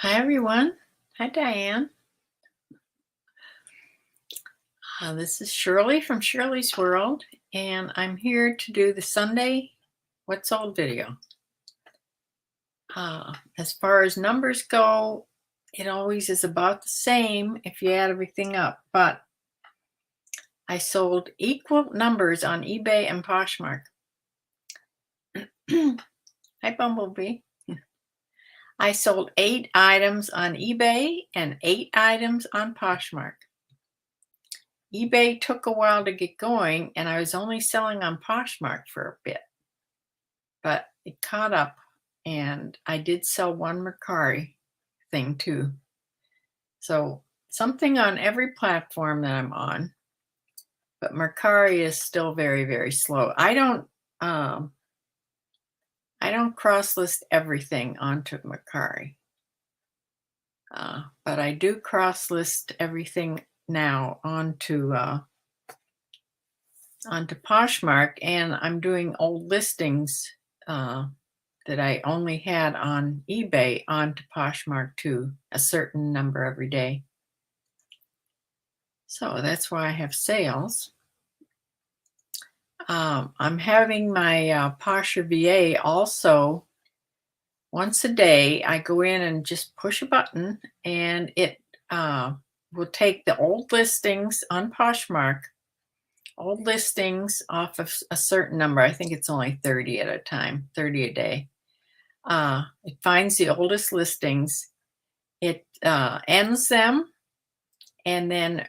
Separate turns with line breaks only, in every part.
Hi, everyone. Hi, Diane. This is Shirley from Shirley's World, and I'm here to do the Sunday What's Sold video. As far as numbers go, it always is about the same if you add everything up, but I sold equal numbers on eBay and Poshmark. Hi, Bumblebee. I sold 8 items on eBay and 8 items on Poshmark. eBay took a while to get going, and I was only selling on Poshmark for a bit, but it caught up, and I did sell one Mercari thing too. So something on every platform that I'm on, but Mercari is still very, very slow. I don't cross list everything onto Mercari, but I do cross list everything now onto Poshmark, and I'm doing old listings that I only had on eBay onto Poshmark too, a certain number every day. So that's why I have sales. I'm having my Posher VA also once a day. I go in and just push a button, and it will take the old listings on Poshmark, old listings off of a certain number. I think it's only 30 at a time, 30 a day. It finds the oldest listings, it ends them, and then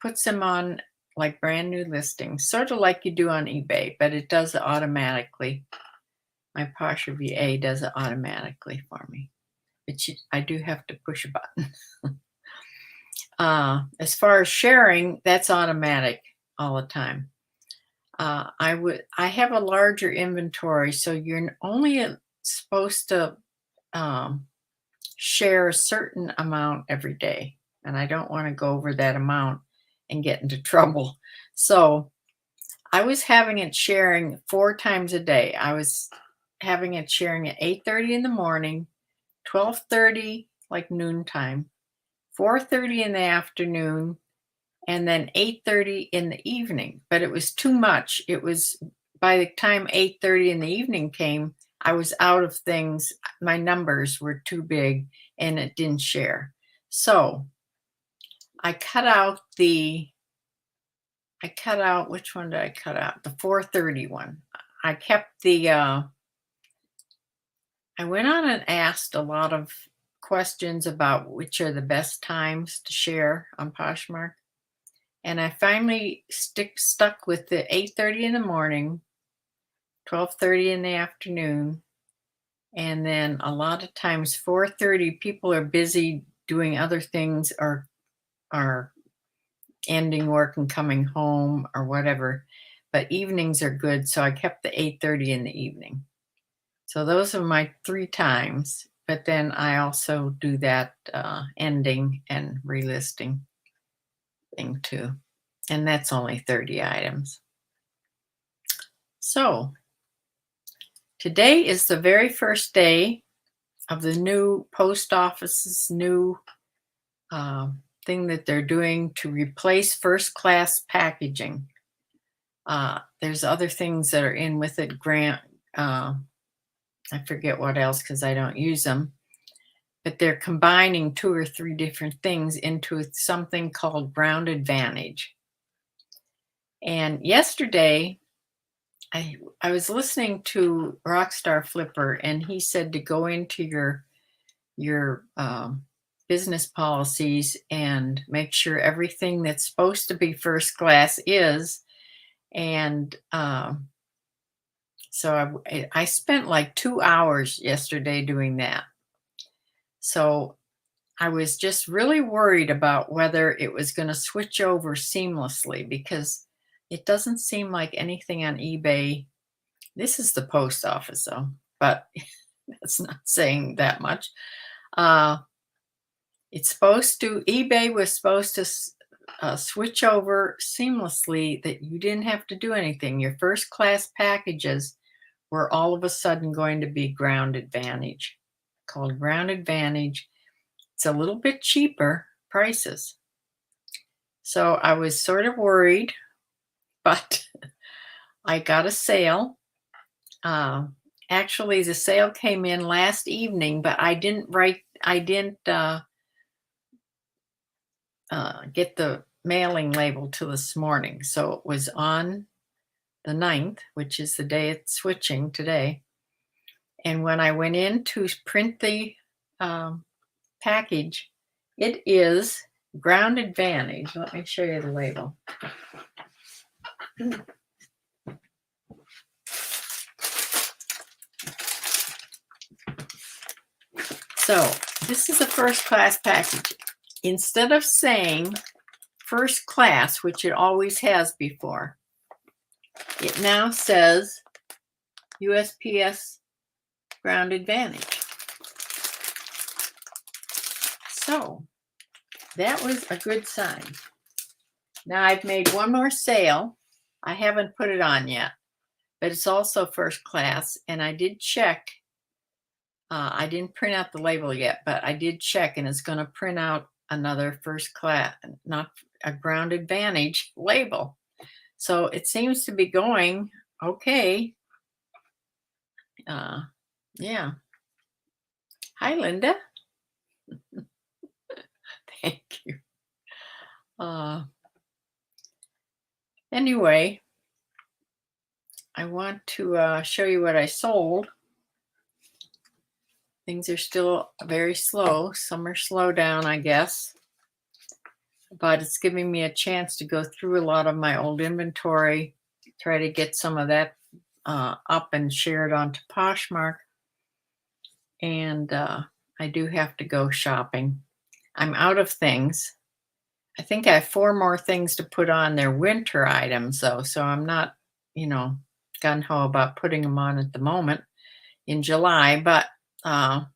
puts them on like brand new listings, sort of like you do on eBay, but it does it automatically. My Posher VA does it automatically for me, but I do have to push a button. As far as sharing, that's automatic all the time. I have a larger inventory, so you're only supposed to share a certain amount every day, and I don't want to go over that amount and get into trouble. So I was having it sharing 4 times a day. I was having it sharing at 8:30 in the morning, 12:30 like noontime, 4:30 in the afternoon, and then 8:30 in the evening. But it was too much. It was by the time 8:30 in the evening came, I was out of things. My numbers were too big and it didn't share. So I cut out which one did I cut out? The 4:30 one. I kept I went on and asked a lot of questions about which are the best times to share on Poshmark. And I finally stuck with the 8:30 in the morning, 12:30 in the afternoon, and then a lot of times 4:30 people are busy doing other things or are ending work and coming home or whatever. But evenings are good, so I kept the 8:30 in the evening. So those are my 3 times, but then I also do that ending and relisting thing too. And that's only 30 items. So today is the very first day of the new post office's new thing that they're doing to replace first class packaging. There's other things that are in with it, grant, I forget what else because I don't use them, but they're combining 2 or 3 different things into something called Ground Advantage. And yesterday, I was listening to Rockstar Flipper, and he said to go into your business policies and make sure everything that's supposed to be first class is. And so I spent like 2 hours yesterday doing that. So I was just really worried about whether it was going to switch over seamlessly because it doesn't seem like anything on eBay. This is the post office, though, but that's not saying that much. eBay was supposed to switch over seamlessly, that you didn't have to do anything. Your first class packages were all of a sudden going to be Ground Advantage. called Ground Advantage. It's a little bit cheaper prices. So I was sort of worried, but I got a sale. Uh, Actually, the sale came in last evening, but I didn't get the mailing label till this morning. So it was on the 9th, which is the day it's switching today. And when I went in to print the package, it is Ground Advantage. Let me show you the label. So this is a first class package. Instead of saying first class, which it always has before, it now says USPS Ground Advantage. So that was a good sign. Now I've made one more sale. I haven't put it on yet, but it's also first class. And I did check. I didn't print out the label yet, but I did check, and it's going to print out another first class, not a Ground Advantage label. So it seems to be going okay. Yeah. Hi, Linda. Thank you. Anyway, I want to show you what I sold. Things are still very slow. Some are slow down, I guess. But it's giving me a chance to go through a lot of my old inventory, try to get some of that up and share it onto Poshmark. And I do have to go shopping. I'm out of things. I think I have 4 more things to put on. They're winter items, though, so I'm not, gung-ho about putting them on at the moment in July, but I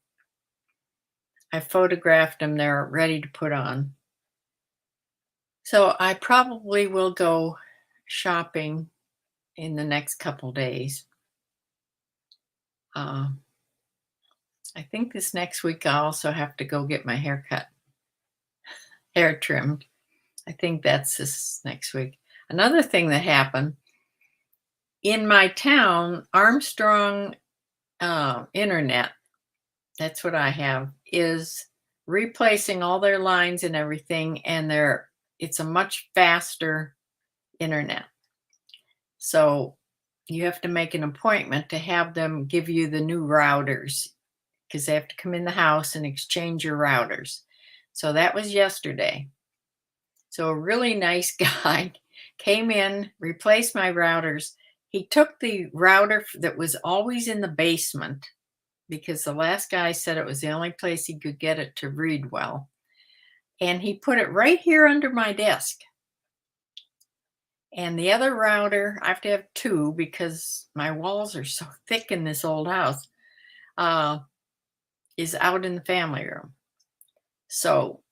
photographed them. They're ready to put on. So I probably will go shopping in the next couple days. I think this next week I also have to go get my hair trimmed. I think that's this next week. Another thing that happened in my town, Armstrong Internet, that's what I have, is replacing all their lines and everything, and it's a much faster internet. So you have to make an appointment to have them give you the new routers, because they have to come in the house and exchange your routers. So that was yesterday. So a really nice guy came in, replaced my routers. He took the router that was always in the basement, because the last guy said it was the only place he could get it to read well. And he put it right here under my desk. And the other router, I have to have 2 because my walls are so thick in this old house, is out in the family room. So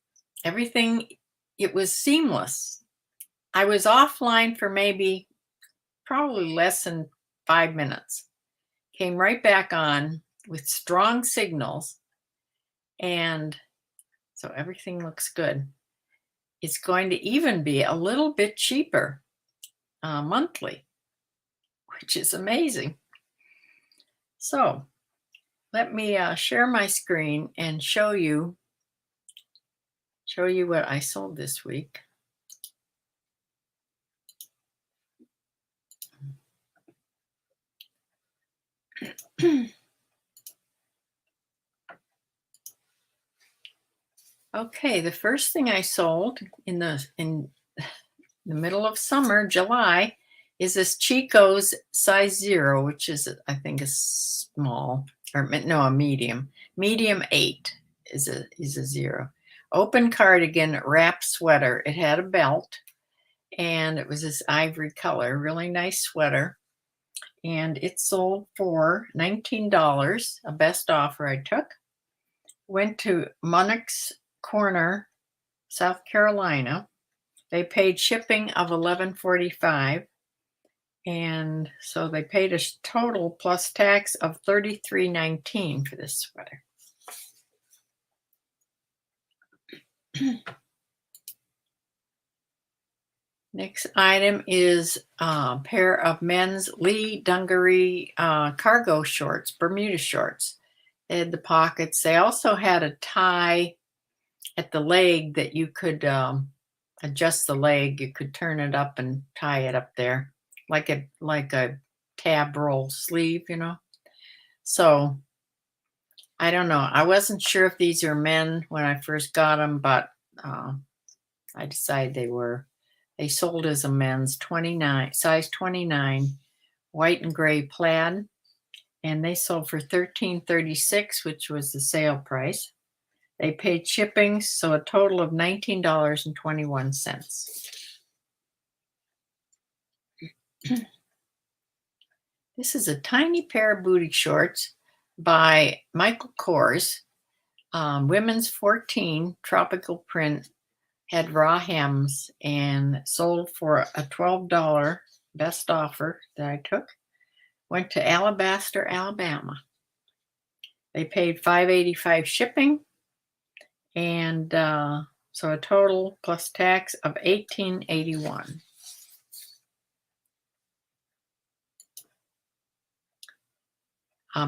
everything, it was seamless. I was offline for probably less than 5 minutes. Came right back on with strong signals. And so everything looks good. It's going to even be a little bit cheaper monthly, which is amazing. So let me share my screen and show you what I sold this week. Okay, the first thing I sold in the middle of summer, July, is this Chico's size 0, which is, I think, a small, or no, a medium. Medium 8 is a 0. Open cardigan, wrap sweater. It had a belt, and it was this ivory color, really nice sweater. And it sold for $19, a best offer I took. Went to Monarch's Corner, South Carolina. They paid shipping of $11.45, and so they paid a total plus tax of $33.19 for this sweater. Next item is a pair of men's Lee Dungaree cargo shorts, Bermuda shorts. They had the pockets. They also had a tie at the leg that you could adjust the leg. You could turn it up and tie it up there, like a tab roll sleeve, you know. So I don't know. I wasn't sure if these are men when I first got them, but I decided they were. They sold as a men's 29, size 29, white and gray plaid, and they sold for $13.36, which was the sale price. They paid shipping, so a total of $19.21. This is a tiny pair of booty shorts by Michael Kors. Women's 14, tropical print, had raw hems and sold for a $12 best offer that I took. Went to Alabaster, Alabama. They paid $5.85 shipping, and so a total plus tax of $18.81.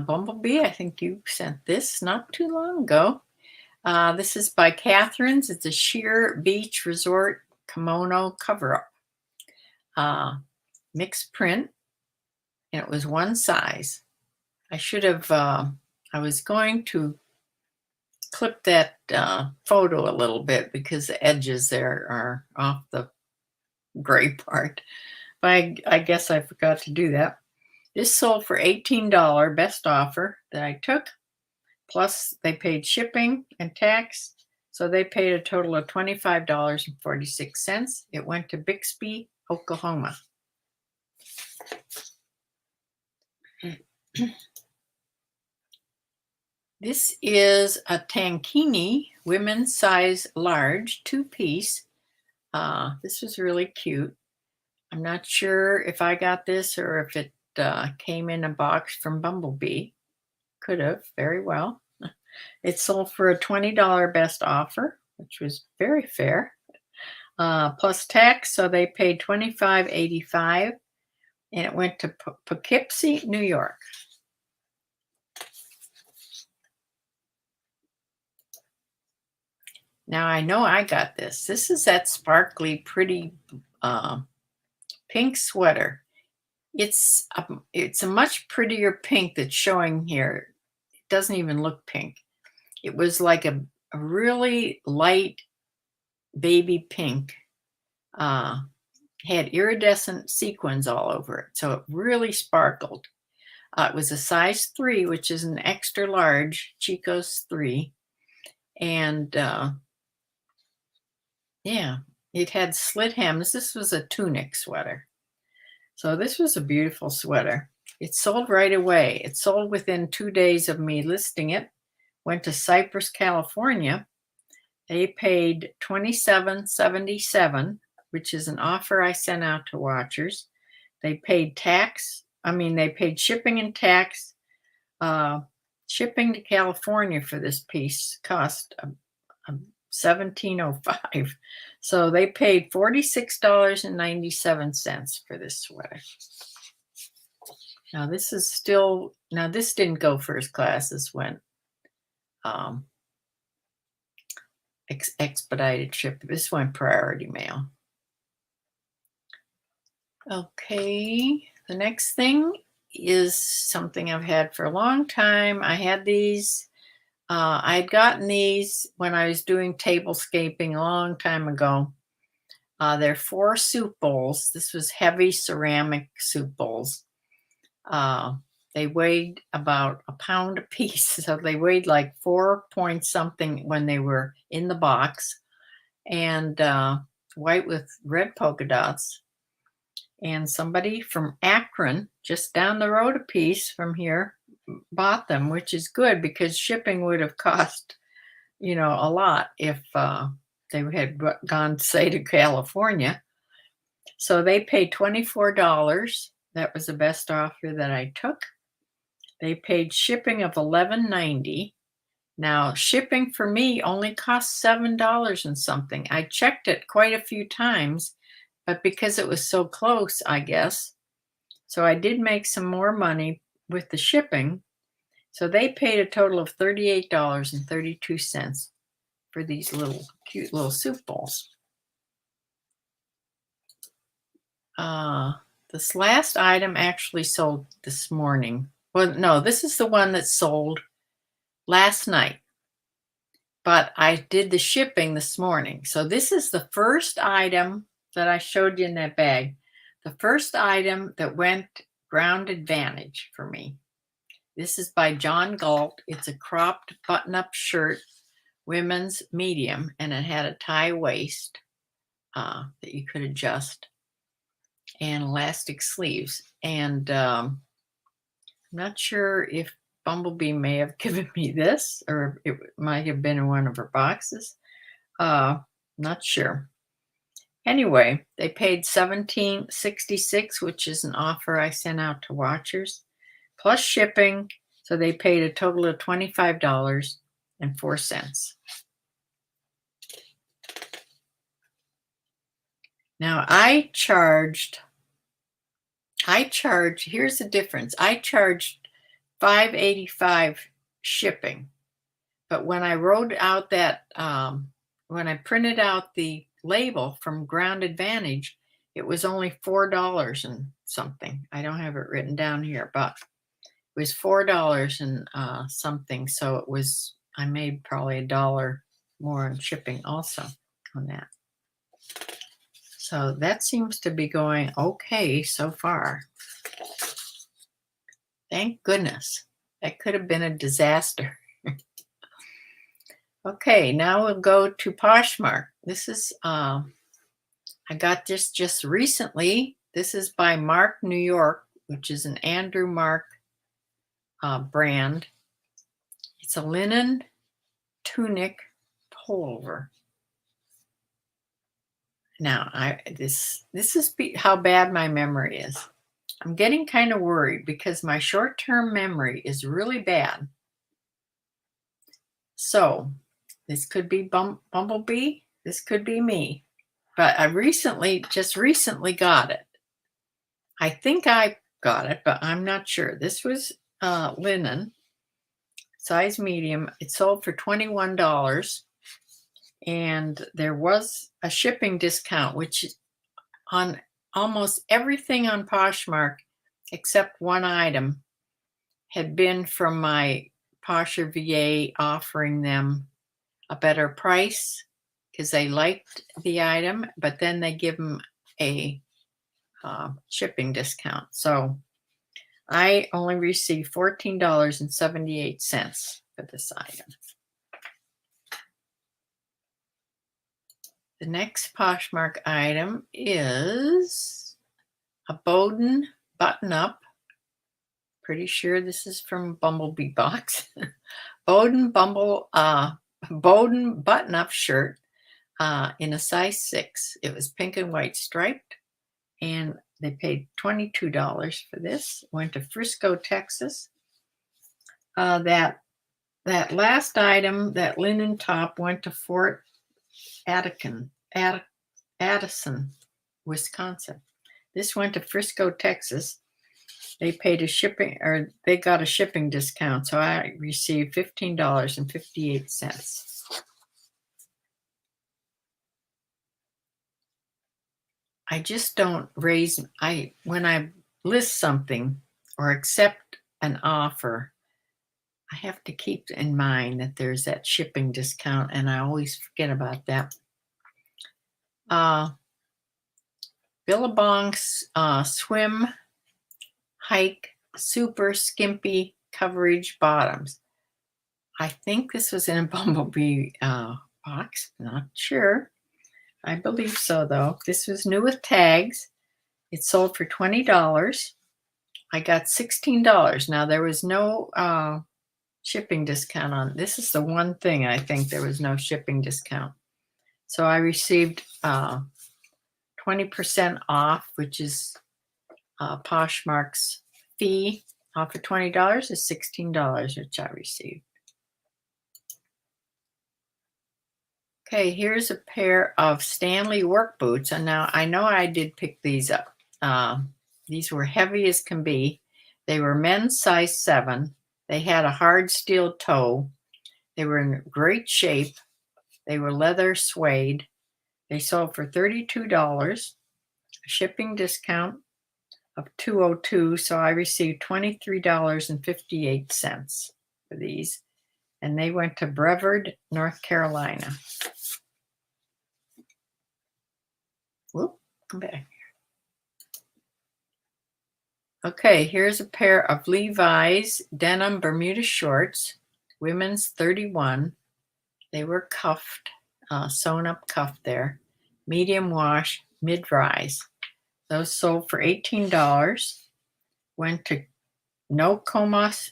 Bumblebee, I think you sent this not too long ago. This is by Catherine's. It's a sheer beach resort kimono cover-up. Mixed print, and it was one size. I should have, I was going to clip that photo a little bit because the edges there are off the gray part. But I guess I forgot to do that. This sold for $18 best offer that I took. Plus they paid shipping and tax. So they paid a total of $25.46. It went to Bixby, Oklahoma. This is a tankini, women's size large, 2-piece. This was really cute. I'm not sure if I got this or if it came in a box from Bumblebee. Could have, very well. It sold for a $20 best offer, which was very fair, plus tax. So they paid $25.85, and it went to Poughkeepsie, New York. Now I know I got this. This is that sparkly, pretty pink sweater. It's a much prettier pink that's showing here. It doesn't even look pink. It was like a really light baby pink. Had iridescent sequins all over it, so it really sparkled. It was a size 3, which is an extra large, Chico's 3. And yeah, it had slit hems. This was a tunic sweater. So this was a beautiful sweater. It sold right away. It sold within 2 days of me listing it. Went to Cypress, California. They paid $27.77, which is an offer I sent out to watchers. They paid they paid shipping and tax. Shipping to California for this piece cost $17.05. So they paid $46.97 for this sweater. Now this didn't go first class. This went expedited ship. This went priority mail. Okay, the next thing is something I've had for a long time. I had these. I'd gotten these when I was doing tablescaping a long time ago. They're 4 soup bowls. This was heavy ceramic soup bowls. They weighed about a pound a piece. So they weighed like 4 point something when they were in the box, and white with red polka dots. And somebody from Akron, just down the road a piece from here, bought them, which is good because shipping would have cost, a lot if they had gone, say, to California. So they paid $24. That was the best offer that I took. They paid shipping of $11.90, Now, shipping for me only cost $7 and something. I checked it quite a few times, but because it was so close, I guess. So I did make some more money with the shipping. So they paid a total of $38.32 for these little cute little soup bowls. This last item actually sold this morning. Well, no, this is the one that sold last night, but I did the shipping this morning. So this is the first item that I showed you in that bag. The first item that went Ground Advantage for me. This is by John Galt. It's a cropped button-up shirt, women's medium, and it had a tie waist that you could adjust and elastic sleeves. And I'm not sure if Bumblebee may have given me this, or it might have been in one of her boxes. Not sure. Anyway, they paid $17.66, which is an offer I sent out to watchers, plus shipping. So they paid a total of $25.04. Now here's the difference. I charged $5.85 shipping. But when I wrote out that, when I printed out the label from Ground Advantage, it was only $4 and something. I don't have it written down here, but it was $4 and something. So I made probably $1 more on shipping also on that. So that seems to be going okay so far. Thank goodness. That could have been a disaster. Okay, now we'll go to Poshmark. This is, I got this just recently. This is by Mark New York, which is an Andrew Mark brand. It's a linen tunic pullover. Now, this is how bad my memory is. I'm getting kind of worried because my short-term memory is really bad. So this could be Bumblebee. This could be me. But I just recently got it. I think I got it, but I'm not sure. This was linen, size medium. It sold for $21. And there was a shipping discount, which on almost everything on Poshmark, except one item, had been from my Posher VA offering them a better price because they liked the item, but then they give them a shipping discount. So I only received $14.78 for this item. The next Poshmark item is a Bowden button-up. Pretty sure this is from Bumblebee box. Bowden button-up shirt in a size 6. It was pink and white striped, and they paid $22 for this. Went to Frisco, Texas. That last item, that linen top, went to Fort Addison, Wisconsin. This went to Frisco, Texas. They paid they got a shipping discount, so I received $15.58. I just don't when I list something or accept an offer, I have to keep in mind that there's that shipping discount, and I always forget about that. Billabong's swim hike super skimpy coverage bottoms. I think this was in a Bumblebee box. Not sure. I believe so, though. This was new with tags. It sold for $20. I got $16. Now, there was no shipping discount on. This is the one thing I think there was no shipping discount. So I received 20% off, which is Poshmark's fee. Off of $20 is $16, which I received. Okay, here's a pair of Stanley work boots. And now I know I did pick these up. These were heavy as can be. They were men's size 7. They had a hard steel toe. They were in great shape. They were leather suede. They sold for $32, a shipping discount of $202. So I received $23.58 for these. And they went to Brevard, North Carolina. Whoop, come back. Okay, here's a pair of Levi's denim Bermuda shorts, women's 31. They were cuffed, sewn up cuff there, medium wash, mid-rise. Those sold for $18. Went to Nokomis,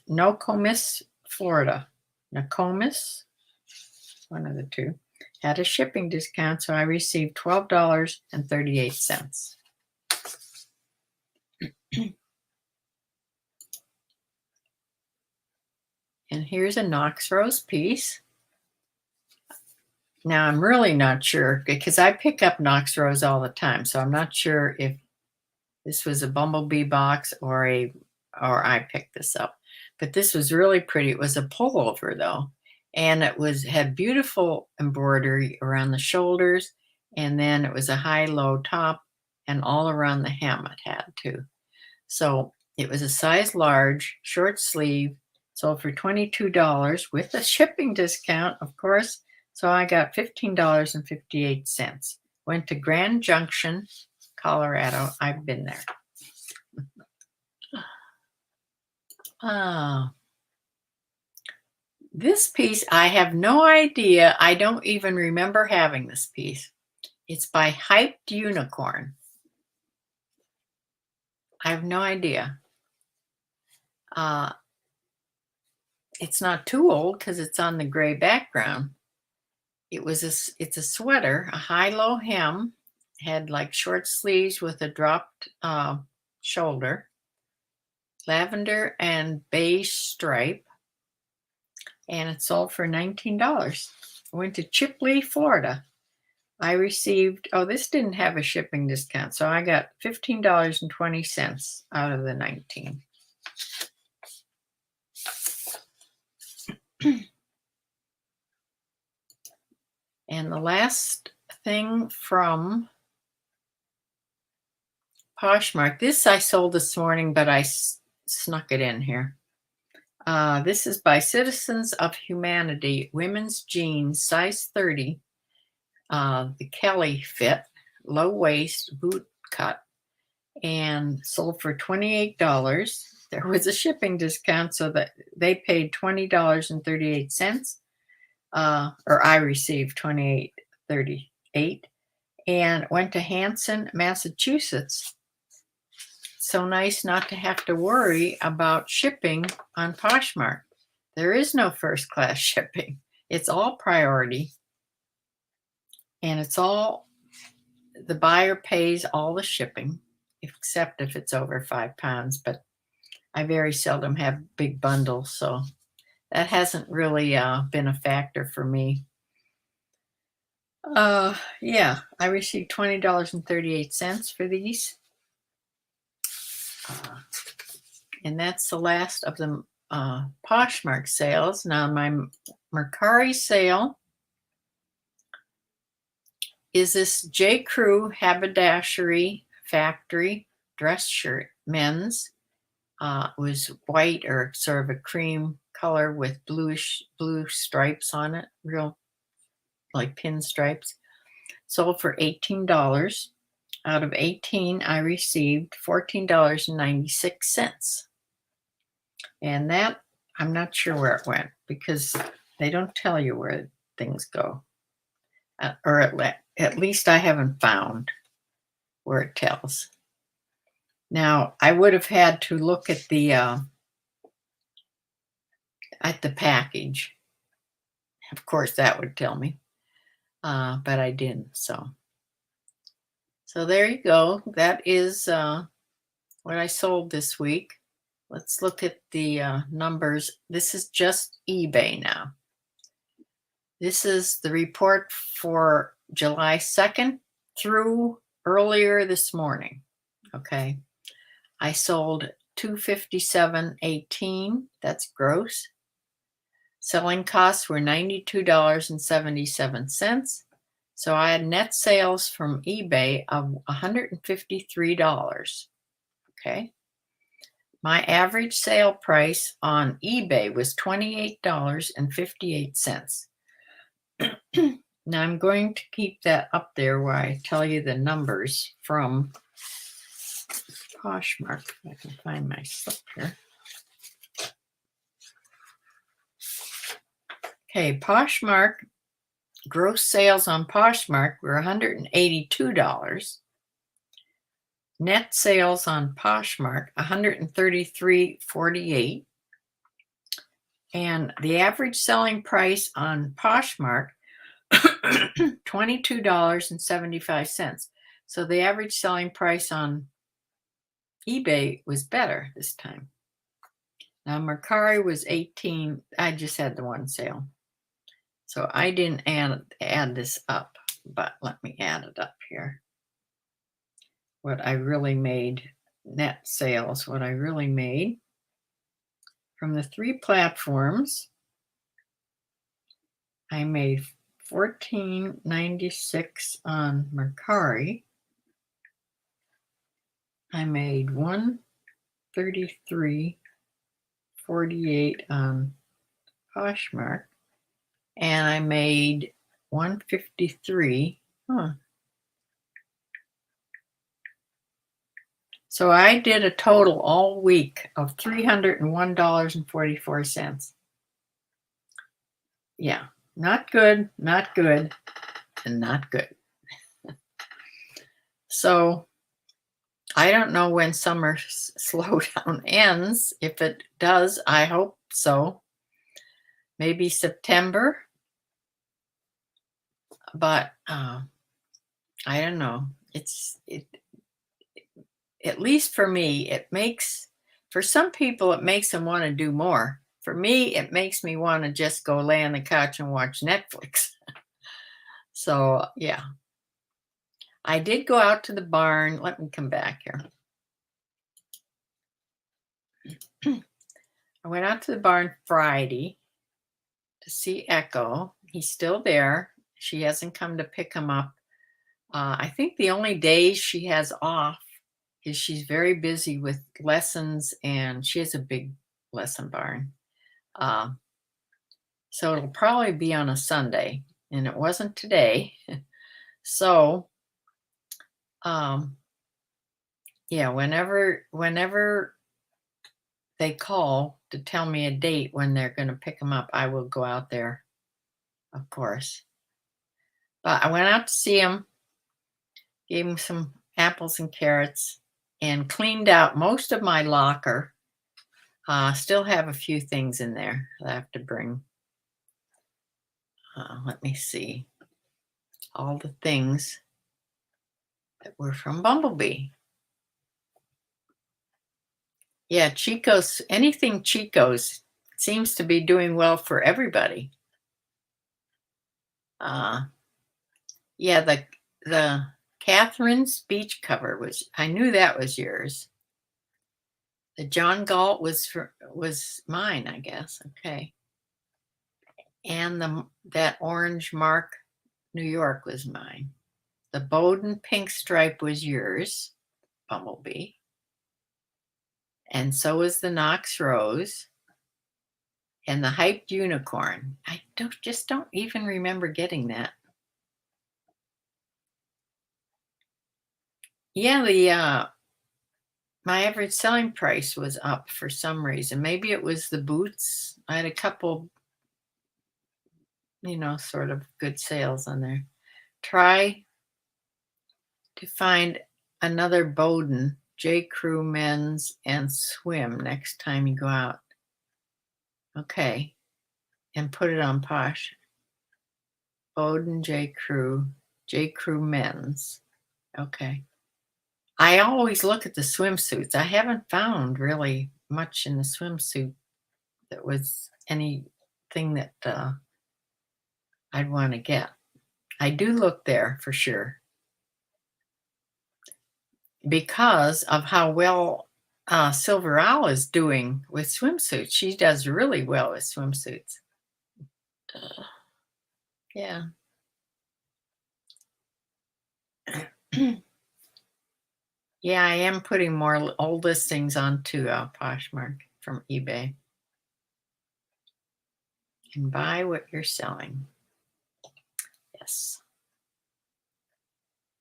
Florida. Nokomis, one of the two. Had a shipping discount, so I received $12.38. And here's a Knox Rose piece. Now, I'm really not sure because I pick up Knox Rose all the time, so I'm not sure if this was a Bumblebee box or I picked this up. But this was really pretty. It was a pullover though, and it had beautiful embroidery around the shoulders, and then it was a high-low top, and all around the hem it had too. So it was a size large, short sleeve, sold for $22 with a shipping discount, of course. So I got $15.58. Went to Grand Junction, Colorado. I've been there. This piece, I have no idea. I don't even remember having this piece. It's by Hyped Unicorn. I have no idea. It's not too old because it's on the gray background. It's a sweater, a high-low hem, had like short sleeves with a dropped shoulder, lavender and beige stripe, and it sold for $19. I went to Chipley, Florida. I received, this didn't have a shipping discount, so I got $15.20 out of the 19. And the last thing from Poshmark, this I sold this morning, but I snuck it in here. This is by Citizens of Humanity, women's jeans, size 30, the Kelly fit, low waist, boot cut, and sold for $28. There was a shipping discount, so that they paid $20.38. Or I received $28.38, and went to Hanson, Massachusetts. So nice not to have to worry about shipping on Poshmark. There is no first class shipping. It's all priority, and the buyer pays all the shipping, except if it's over 5 pounds, but I very seldom have big bundles, so that hasn't really been a factor for me. Yeah, I received $20.38 for these. And that's the last of the Poshmark sales. Now, my Mercari sale is this J. Crew Haberdashery Factory dress shirt, men's. It was white or sort of a cream color with blue stripes on it, real like pinstripes. Sold for $18. Out of 18, I received $14.96. And that, I'm not sure where it went because they don't tell you where things go. Or at least I haven't found where it tells. Now, I would have had to look at the package. Of course, that would tell me. But I didn't, so there you go. That is what I sold this week. Let's look at the numbers. This is just eBay now. This is the report for July 2nd through earlier this morning. Okay. I sold 257.18. That's gross. Selling costs were $92.77. So I had net sales from eBay of $153. Okay. My average sale price on eBay was $28.58. Now I'm going to keep that up there where I tell you the numbers from Poshmark. If I can find my slip here. Okay, Poshmark, gross sales on Poshmark were $182. Net sales on Poshmark, $133.48. And the average selling price on Poshmark, $22.75. So the average selling price on eBay was better this time. Now Mercari was 18. I just had the one sale. So I didn't add this up, but let me add it up here. What I really made, net sales, what I really made from the three platforms, I made $14.96 on Mercari. I made $133.48 on Poshmark, and I made $153. So I did a total all week of $301.44. Yeah, not good, not good, and not good. So I don't know when summer slowdown ends. If it does, I hope so. Maybe September. But I don't know. At least for me, for some people, it makes them want to do more. For me, it makes me want to just go lay on the couch and watch Netflix. So, yeah. I did go out to the barn. Let me come back here. I went out to the barn Friday to see Echo. He's still there. She hasn't come to pick him up. I think the only days she has off is she's very busy with lessons, and she has a big lesson barn. So it'll probably be on a Sunday, and it wasn't today. So, yeah, whenever they call to tell me a date when they're going to pick them up, I will go out there, of course. But I went out to see him, gave him some apples and carrots, and cleaned out most of my locker. Still have a few things in there that I have to bring. Let me see. All the things that were from Bumblebee. Yeah, Chico's, anything Chico's seems to be doing well for everybody. Yeah, the Catherine's beach cover I knew that was yours. The John Galt was mine, I guess. Okay. And that orange Mark New York was mine. The Bowden pink stripe was yours, Bumblebee. And so was the Knox Rose and the Hyped Unicorn. I just don't even remember getting that. Yeah, my average selling price was up for some reason. Maybe it was the boots. I had a couple, sort of good sales on there. Try to find another Bowden, J. Crew men's, and swim next time you go out. Okay. And put it on Posh. Bowden, J. Crew men's. Okay. I always look at the swimsuits. I haven't found really much in the swimsuit that was anything that I'd want to get. I do look there for sure because of how well Silver Owl is doing with swimsuits. She does really well with swimsuits. Yeah. Yeah, I am putting more old listings onto Poshmark from eBay. And buy what you're selling. Yes.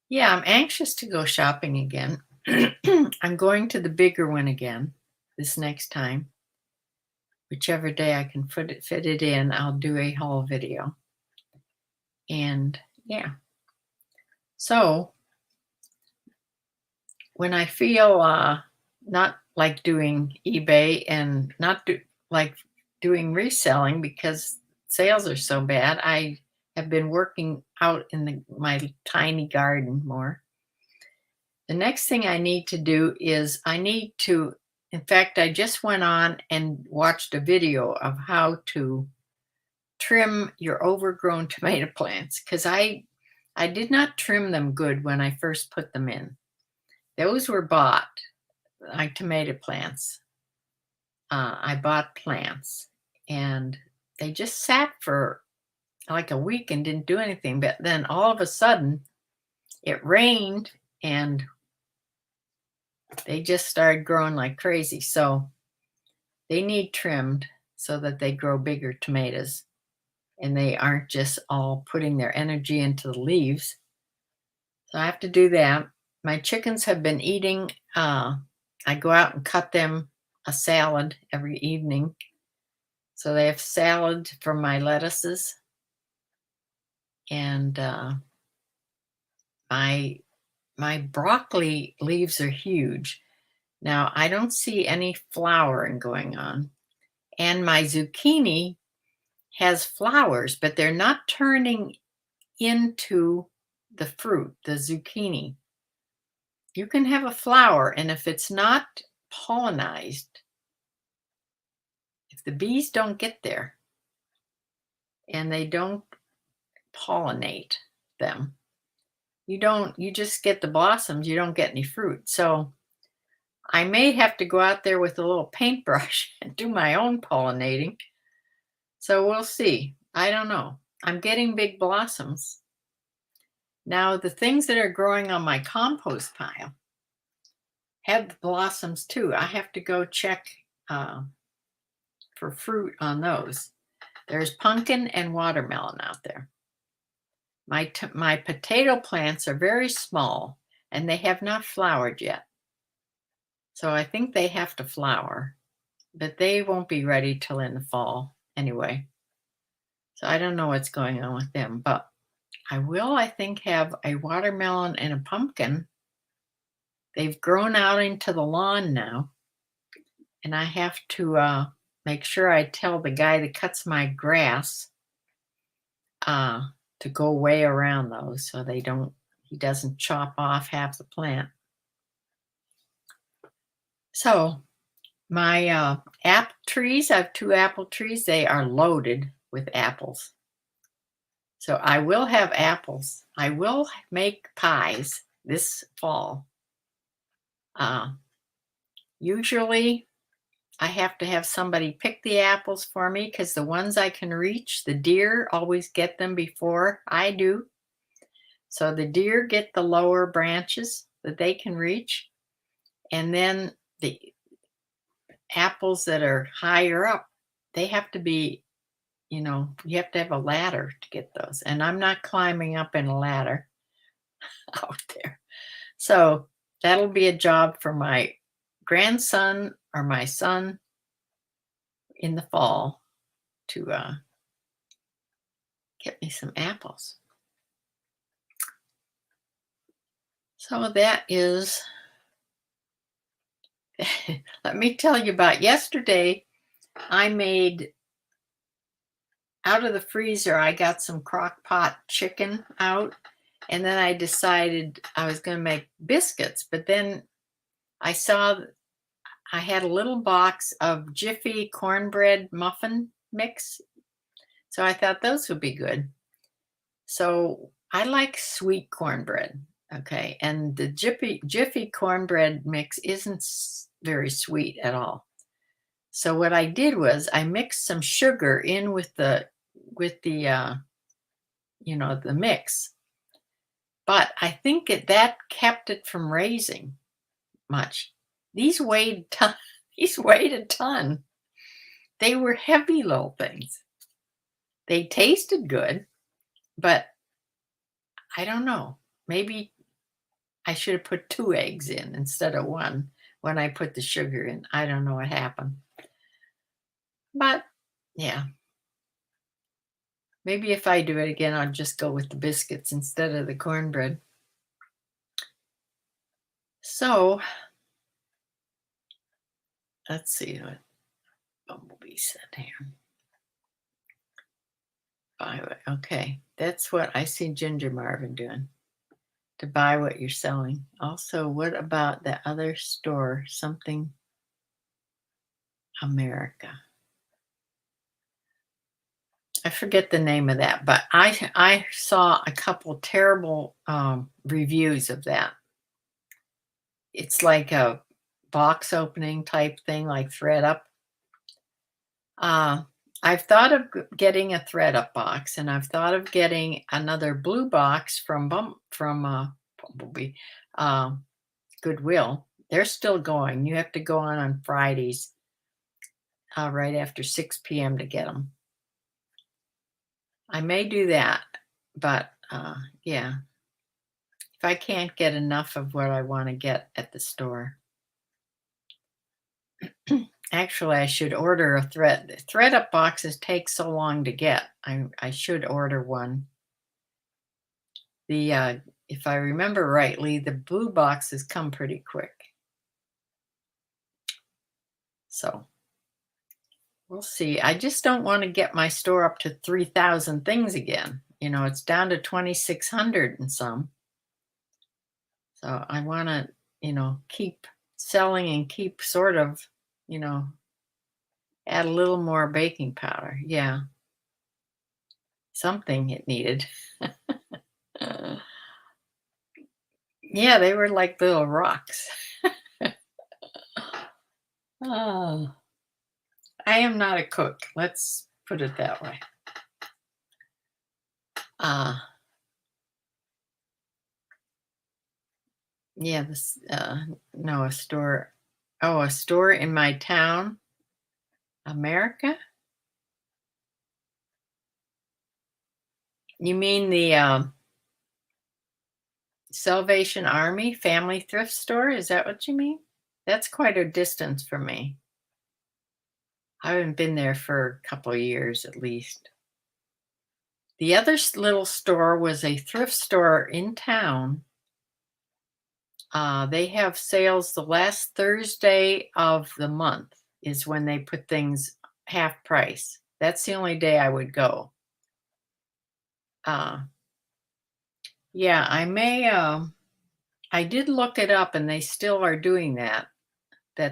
Yeah, I'm anxious to go shopping again. I'm going to the bigger one again this next time. Whichever day I can fit it in, I'll do a haul video. And yeah. So when I feel not like doing eBay and not like doing reselling because sales are so bad, I have been working out in my tiny garden more. The next thing I need to do is in fact, I just went on and watched a video of how to trim your overgrown tomato plants because I did not trim them good when I first put them in. Those were bought, like tomato plants. I bought plants and they just sat for like a week and didn't do anything. But then all of a sudden it rained and they just started growing like crazy. So they need trimmed so that they grow bigger tomatoes and they aren't just all putting their energy into the leaves. So I have to do that. My chickens have been eating, I go out and cut them a salad every evening. So they have salad from my lettuces. And my broccoli leaves are huge. Now I don't see any flowering going on. And my zucchini has flowers, but they're not turning into the fruit, the zucchini. You can have a flower, and if it's not pollinized, if the bees don't get there and they don't pollinate them, you just get the blossoms, you don't get any fruit. So I may have to go out there with a little paintbrush and do my own pollinating. So we'll see. I don't know. I'm getting big blossoms. Now, the things that are growing on my compost pile have the blossoms too. I have to go check for fruit on those. There's pumpkin and watermelon out there. My potato plants are very small and they have not flowered yet. So I think they have to flower, but they won't be ready till in the fall anyway. So I don't know what's going on with them, but I will, I think, have a watermelon and a pumpkin. They've grown out into the lawn now. And I have to make sure I tell the guy that cuts my grass to go way around those so he doesn't chop off half the plant. So my apple trees, I have 2 apple trees. They are loaded with apples. So I will have apples. I will make pies this fall. Usually I have to have somebody pick the apples for me because the ones I can reach, the deer always get them before I do. So the deer get the lower branches that they can reach. And then the apples that are higher up, they have to be, you have to have a ladder to get those. And I'm not climbing up in a ladder out there. So that'll be a job for my grandson or my son in the fall to get me some apples. So that is, let me tell you about yesterday. I made, out of the freezer, I got some crock pot chicken out, and then I decided I was going to make biscuits, but then I saw I had a little box of Jiffy cornbread muffin mix. So I thought those would be good. So I like sweet cornbread. Okay. And the Jiffy cornbread mix isn't very sweet at all. So what I did was I mixed some sugar in with the mix. But I think that kept it from raising much. These weighed ton these weighed a ton. They were heavy little things. They tasted good, but I don't know. Maybe I should have put 2 eggs in instead of 1 when I put the sugar in. I don't know what happened. But, yeah, maybe if I do it again, I'll just go with the biscuits instead of the cornbread. So, let's see what Bumblebee said here. Okay, that's what I see Ginger Marvin doing, to buy what you're selling. Also, what about the other store, something America? I forget the name of that, but I saw a couple terrible reviews of that. It's like a box opening type thing, like thread up. I've thought of getting a thread up box, and I've thought of getting another blue box from Bumblebee, uh, Goodwill. They're still going. You have to go on Fridays, right after 6 p.m. to get them. I may do that, but yeah, if I can't get enough of what I want to get at the store. Actually, I should order a thread. Thread up boxes take so long to get. I should order one. If I remember rightly, the blue boxes come pretty quick. So we'll see. I just don't want to get my store up to 3,000 things again. It's down to 2,600 and some. So I want to, keep selling and keep sort of, you know, add a little more baking powder. Yeah, something it needed. Uh, yeah, they were like little rocks. Oh, I am not a cook. Let's put it that way. Uh, yeah, no, a store. Oh, a store in my town, America? You mean the Salvation Army family thrift store? Is that what you mean? That's quite a distance from me. I haven't been there for a couple of years at least. The other little store was a thrift store in town. They have sales the last Thursday of the month is when they put things half price. That's the only day I would go. Uh, yeah, I did look it up and they still are doing that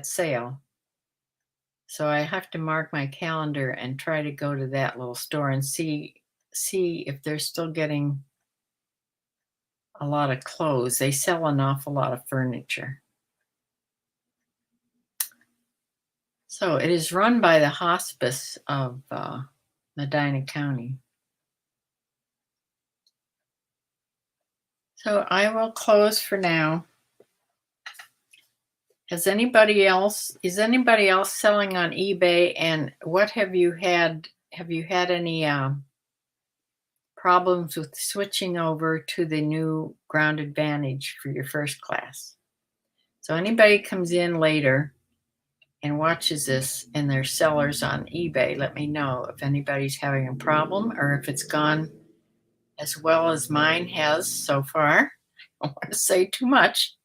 sale. So I have to mark my calendar and try to go to that little store and see if they're still getting a lot of clothes. They sell an awful lot of furniture. So it is run by the hospice of Medina County. So I will close for now. Is anybody else selling on eBay? And what have you had? Have you had any problems with switching over to the new Ground Advantage for your first class? So anybody comes in later and watches this and they're sellers on eBay, let me know if anybody's having a problem or if it's gone as well as mine has so far. I don't want to say too much,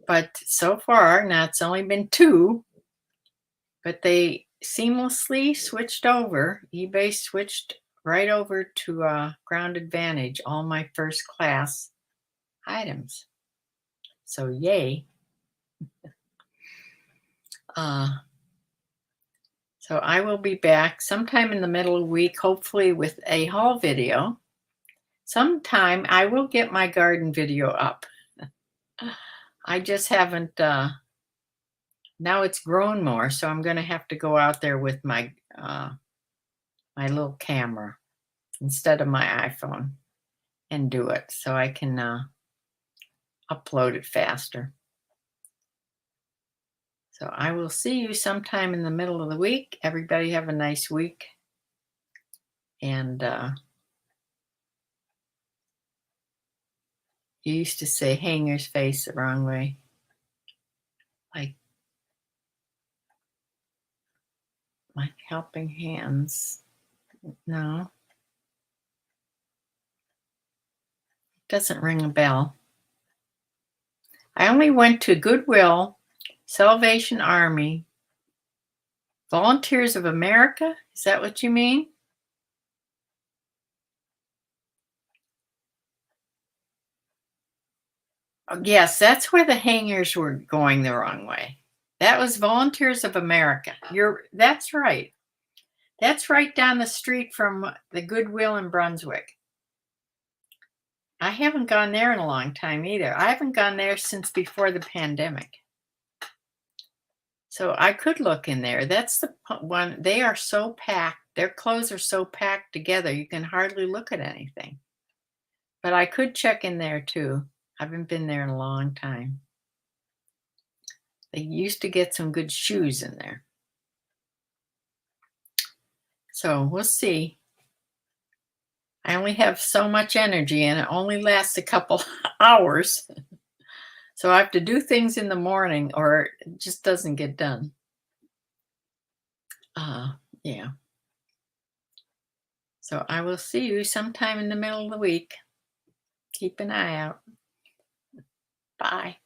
but so far, now it's only been 2, but they seamlessly switched over. eBay switched right over to Ground Advantage, all my first class items. So yay. So I will be back sometime in the middle of the week, hopefully with a haul video. sometime I will get my garden video up. I just haven't, now it's grown more, so I'm gonna have to go out there with my little camera instead of my iPhone and do it so I can, upload it faster. So I will see you sometime in the middle of the week. Everybody have a nice week. And you used to say hangers face the wrong way. Like my helping hands. No, doesn't ring a bell. I only went to Goodwill, Salvation Army, Volunteers of America. Is that what you mean? Oh, yes, that's where the hangers were going the wrong way. That was Volunteers of America. That's right. That's right down the street from the Goodwill in Brunswick. I haven't gone there in a long time either. I haven't gone there since before the pandemic. So I could look in there. That's the one. They are so packed. Their clothes are so packed together, you can hardly look at anything. But I could check in there too. I haven't been there in a long time. They used to get some good shoes in there. So we'll see. I only have so much energy and it only lasts a couple hours. So I have to do things in the morning or it just doesn't get done. Yeah. So I will see you sometime in the middle of the week. Keep an eye out. Bye.